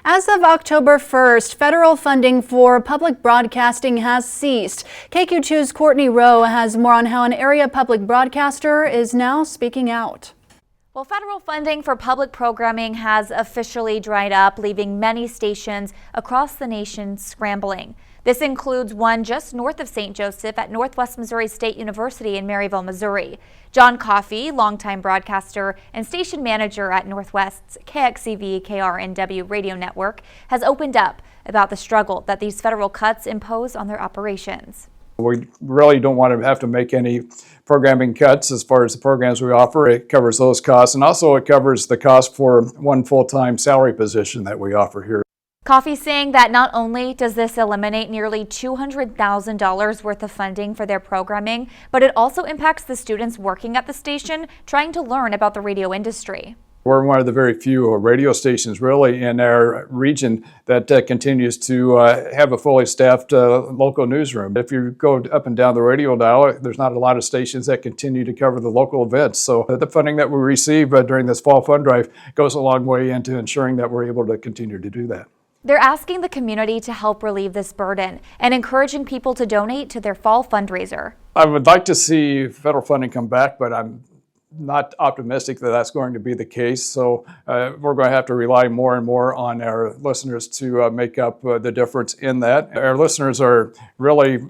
As of October 1st, federal funding for public broadcasting has ceased. KQ2's Courtney Rowe has more on how an area public broadcaster is now speaking out. Well, federal funding for public programming has officially dried up, leaving many stations across the nation scrambling. This includes one just north of St. Joseph at Northwest Missouri State University in Maryville, Missouri. John Coffey, longtime broadcaster and station manager at Northwest's KXCV-KRNW radio network, has opened up about the struggle that these federal cuts impose on their operations. We really don't want to have to make any programming cuts as far as the programs we offer. It covers those costs, and also it covers the cost for one full-time salary position that we offer here. Coffey saying that not only does this eliminate nearly $200,000 worth of funding for their programming, but it also impacts the students working at the station trying to learn about the radio industry. We're one of the very few radio stations really in our region that continues to have a fully staffed local newsroom. If you go up and down the radio dial, there's not a lot of stations that continue to cover the local events. So the funding that we receive during this fall fund drive goes a long way into ensuring that we're able to continue to do that. They're asking the community to help relieve this burden and encouraging people to donate to their fall fundraiser. I would like to see federal funding come back, but I'm not optimistic that that's going to be the case. So we're going to have to rely more and more on our listeners to make up the difference in that. Our listeners are really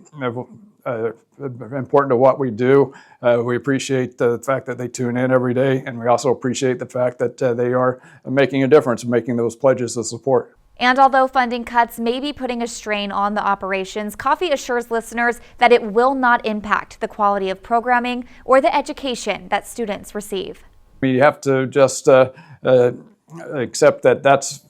important to what we do. We appreciate the fact that they tune in every day, and we also appreciate the fact that they are making a difference, making those pledges of support. And although funding cuts may be putting a strain on the operations, Coffey assures listeners that it will not impact the quality of programming or the education that students receive. We have to just accept that that's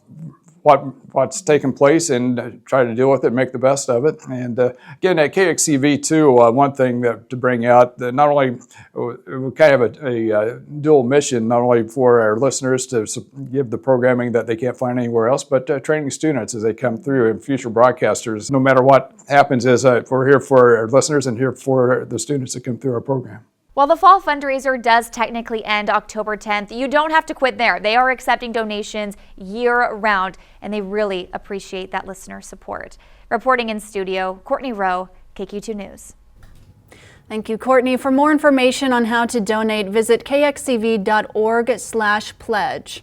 what's taken place and try to deal with it, make the best of it. And again, at KXCV too, one thing to bring out, that not only we kind of have a dual mission, not only for our listeners to give the programming that they can't find anywhere else, but training students as they come through and future broadcasters. No matter what happens, we're here for our listeners and here for the students that come through our program. While the fall fundraiser does technically end October 10th, you don't have to quit there. They are accepting donations year-round, and they really appreciate that listener support. Reporting in studio, Courtney Rowe, KQ2 News. Thank you, Courtney. For more information on how to donate, visit kxcv.org/pledge.